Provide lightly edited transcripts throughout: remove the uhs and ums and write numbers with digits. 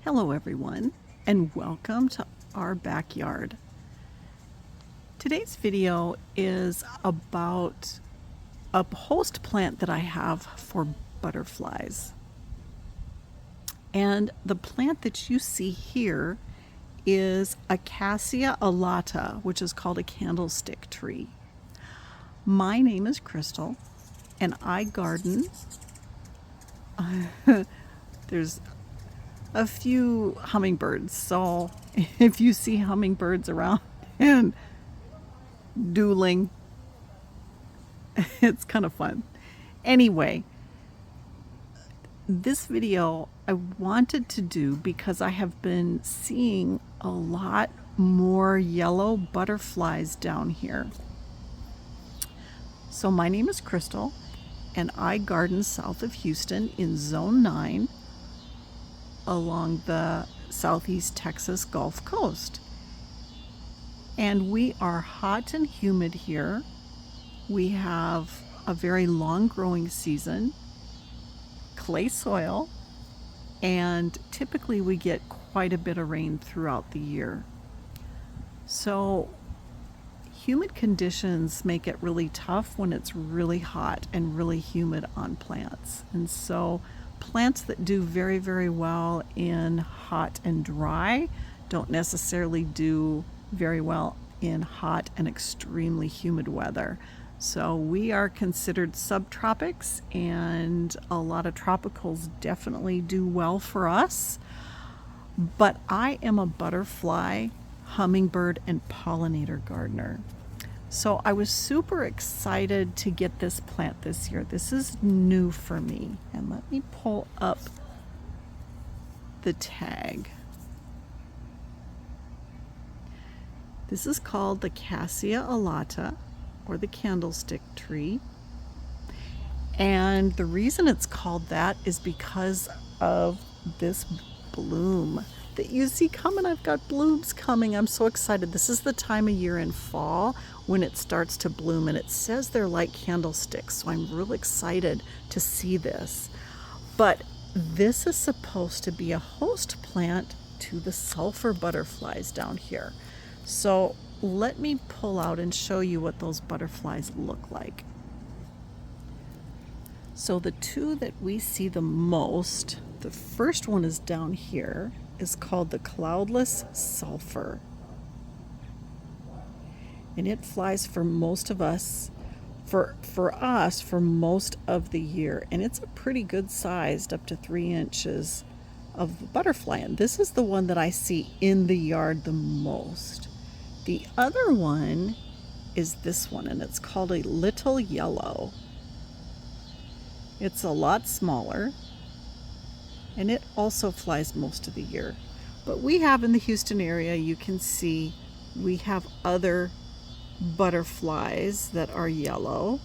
Hello everyone, and welcome to our backyard. Today's video is about a host plant that I have for butterflies. And the plant that you see here is a Cassia Alata, which is called a candlestick tree. My name is Crystal, and I garden. There's a few hummingbirds, so if you see hummingbirds around and dueling, it's kind of fun. Anyway, this video I wanted to do because I have been seeing a lot more yellow butterflies down here. So my name is Crystal, and I garden south of Houston in Zone 9 along the southeast Texas Gulf Coast. And we are hot and humid here. We have a very long growing season, clay soil, and typically we get quite a bit of rain throughout the year. So humid conditions make it really tough when it's really hot and really humid on plants. And so plants that do very, very well in hot and dry don't necessarily do very well in hot and extremely humid weather. So we are considered subtropics, and a lot of tropicals definitely do well for us. But I am a butterfly, hummingbird, and pollinator gardener. So I was super excited to get this plant this year. This is new for me. And let me pull up the tag. This is called the Cassia Alata, or the candlestick tree. And the reason it's called that is because of this bloom that you see coming. I've got blooms coming. I'm so excited. This is the time of year in fall when it starts to bloom, and it says they're like candlesticks, so I'm real excited to see this. But this is supposed to be a host plant to the sulfur butterflies down here. So let me pull out and show you what those butterflies look like. So the two that we see the most, the first one is down here, is called the Cloudless Sulfur. And it flies for most of us, for most of the year. And it's a pretty good sized, up to 3 inches of butterfly. And this is the one that I see in the yard the most. The other one is this one, and it's called a little yellow. It's a lot smaller, and it also flies most of the year. But we have in the Houston area, you can see, we have other butterflies that are yellow.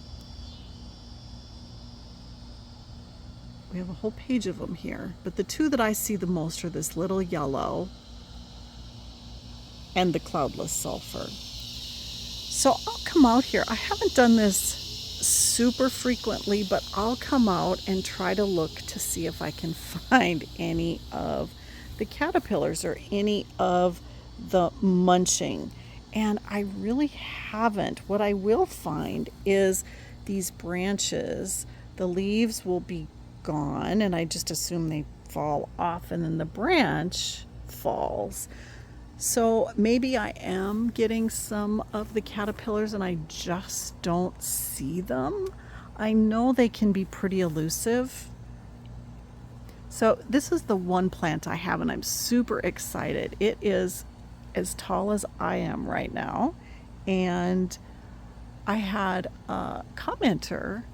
We have a whole page of them here, but the two that I see the most are this little yellow and the Cloudless Sulfur. So I'll come out here. I haven't done this super frequently, but I'll come out and try to look to see if I can find any of the caterpillars or any of the munching. And I really haven't. What I will find is these branches, the leaves will be gone, and I just assume they fall off and then the branch falls. So maybe I am getting some of the caterpillars and I just don't see them. I know they can be pretty elusive. So this is the one plant I have, and I'm super excited. It is as tall as I am right now. And I had a commenter,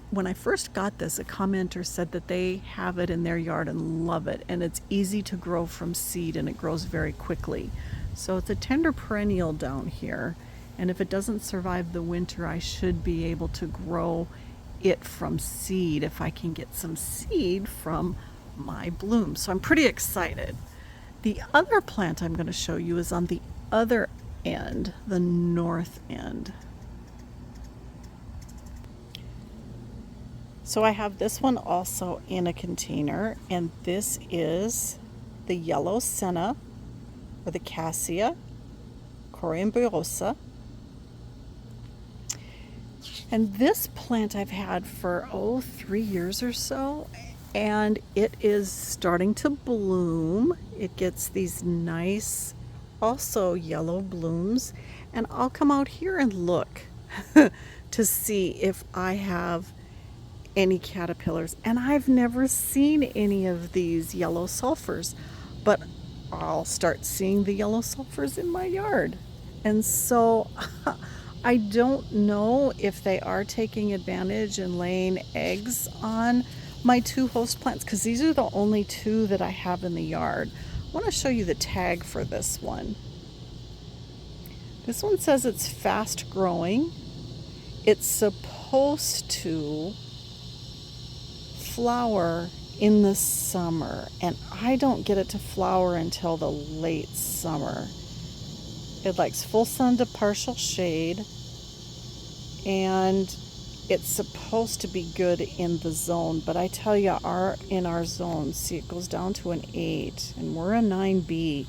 when I first got this, a commenter said that they have it in their yard and love it, and it's easy to grow from seed and it grows very quickly. So it's a tender perennial down here, and if it doesn't survive the winter, I should be able to grow it from seed if I can get some seed from my bloom. So I'm pretty excited. The other plant I'm going to show you is on the other end, the north end. So I have this one also in a container, and this is the yellow Senna, or the Cassia Alata. And this plant I've had for 3 years or so, and it is starting to bloom. It gets these nice also yellow blooms, and I'll come out here and look to see if I have any caterpillars. And I've never seen any of these yellow sulfurs, but I'll start seeing the yellow sulfurs in my yard. And so I don't know if they are taking advantage and laying eggs on my 2 host plants, because these are the only 2 that I have in the yard. I want to show you the tag for this one. This one says it's fast growing. It's supposed to flower in the summer, and I don't get it to flower until the late summer. It likes full sun to partial shade, and it's supposed to be good in the zone, but I tell you, in our zone, see, it goes down to an 8, and we're a 9B.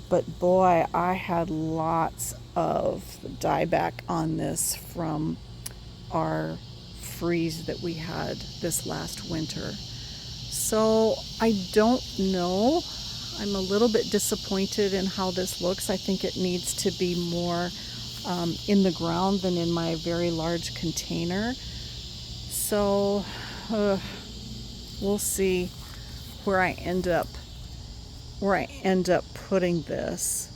But boy, I had lots of dieback on this from our freeze that we had this last winter. So I don't know. I'm a little bit disappointed in how this looks. I think it needs to be more in the ground than in my very large container. So we'll see where I end up putting this.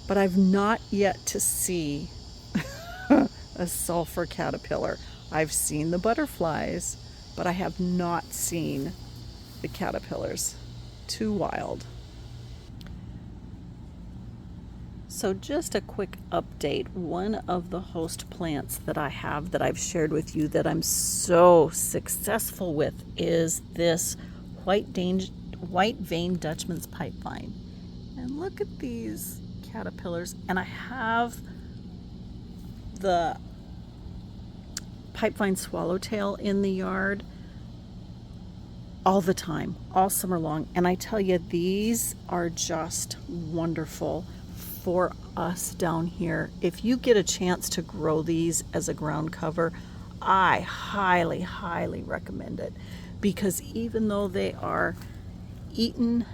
But I've not yet to see a sulfur caterpillar. I've seen the butterflies, but I have not seen the caterpillars. Too wild. So just a quick update. One of the host plants that I have that I've shared with you that I'm so successful with is this white vein Dutchman's pipevine. And look at these caterpillars. And I have the pipevine swallowtail in the yard all the time, all summer long. And I tell you, these are just wonderful for us down here. If you get a chance to grow these as a ground cover, I highly, highly recommend it, because even though they are eaten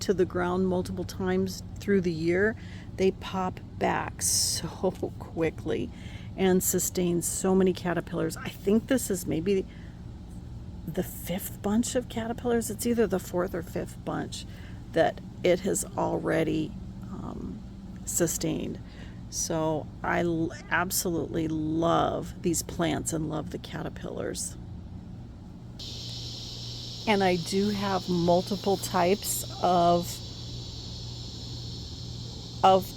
to the ground multiple times through the year, they pop back so quickly and sustain so many caterpillars. I think this is maybe the 5th bunch of caterpillars. It's either the 4th or 5th bunch that it has already sustained. So I absolutely love these plants and love the caterpillars. And I do have multiple types of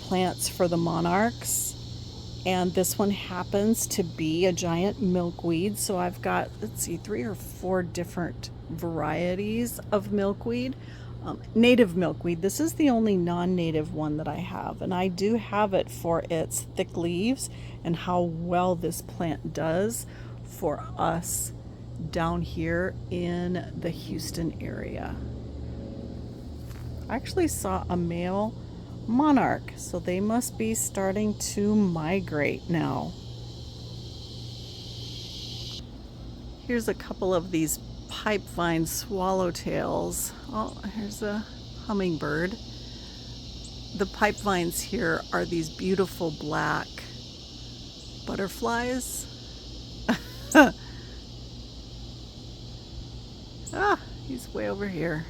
plants for the monarchs. And this one happens to be a giant milkweed. So I've got, 3 or 4 different varieties of milkweed. Native milkweed. This is the only non-native one that I have. And I do have it for its thick leaves and how well this plant does for us down here in the Houston area. I actually saw a male monarch, so they must be starting to migrate now. Here's a couple of these pipevine swallowtails. Oh, here's a hummingbird. The pipevines here are these beautiful black butterflies. Ah, he's way over here.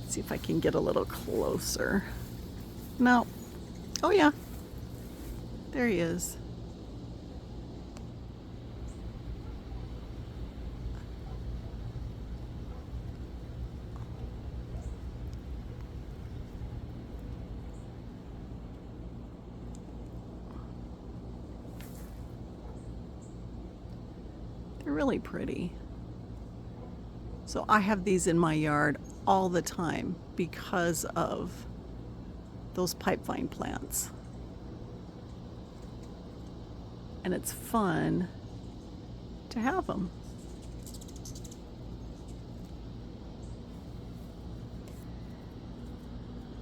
Let's see if I can get a little closer. No. Oh yeah. There he is. They're really pretty. So I have these in my yard all the time because of those pipevine plants. And it's fun to have them.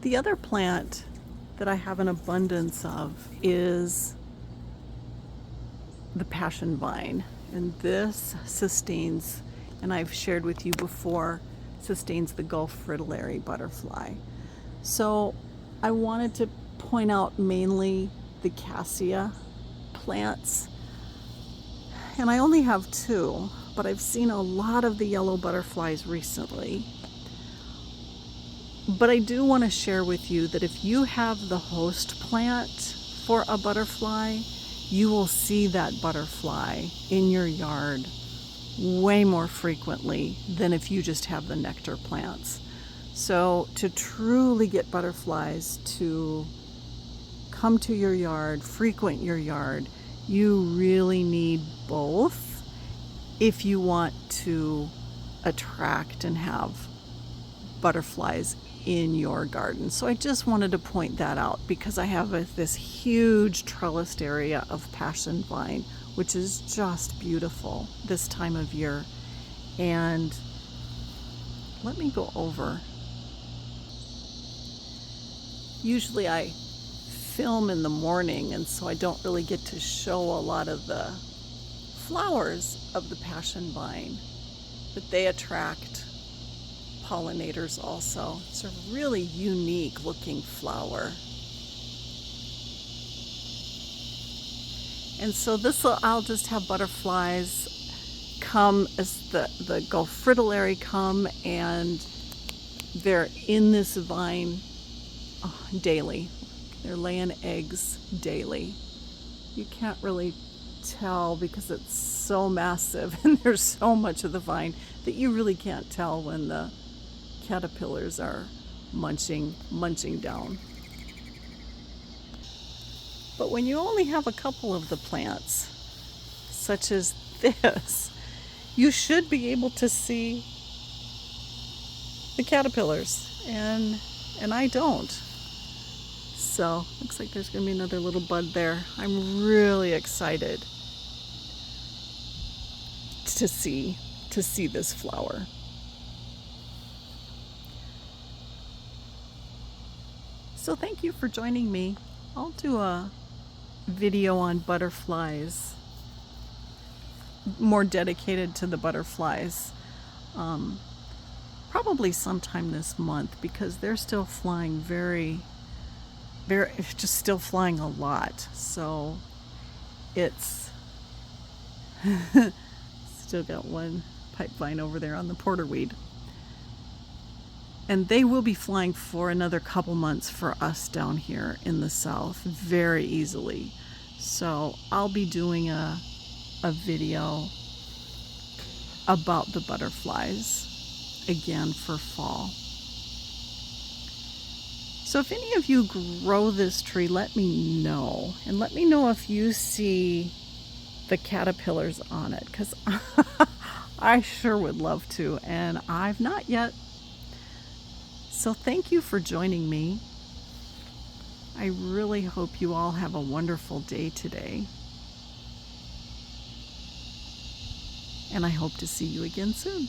The other plant that I have an abundance of is the passion vine, and this sustains, and I've shared with you before, sustains the Gulf fritillary butterfly. So I wanted to point out mainly the Cassia plants, and I only have 2, but I've seen a lot of the yellow butterflies recently. But I do want to share with you that if you have the host plant for a butterfly, you will see that butterfly in your yard way more frequently than if you just have the nectar plants. So to truly get butterflies to come to your yard, frequent your yard, you really need both if you want to attract and have butterflies in your garden. So I just wanted to point that out because I have this huge trellised area of passion vine, which is just beautiful this time of year. And let me go over. Usually I film in the morning, and so I don't really get to show a lot of the flowers of the passion vine, but they attract pollinators also. It's a really unique looking flower. And so I'll just have butterflies come as the Gulf fritillary come, and they're in this vine daily. They're laying eggs daily. You can't really tell because it's so massive and there's so much of the vine that you really can't tell when the caterpillars are munching down. But when you only have a couple of the plants, such as this, you should be able to see the caterpillars, and I don't. So looks like there's going to be another little bud there. I'm really excited to see this flower. So thank you for joining me. I'll do a video on butterflies, more dedicated to the butterflies, probably sometime this month, because they're still flying just still flying a lot. So it's still got one pipe vine over there on the porterweed. And they will be flying for another couple months for us down here in the south very easily. So I'll be doing a video about the butterflies again for fall. So if any of you grow this tree, let me know. And let me know if you see the caterpillars on it, because I sure would love to, and I've not yet. So thank you for joining me. I really hope you all have a wonderful day today. And I hope to see you again soon.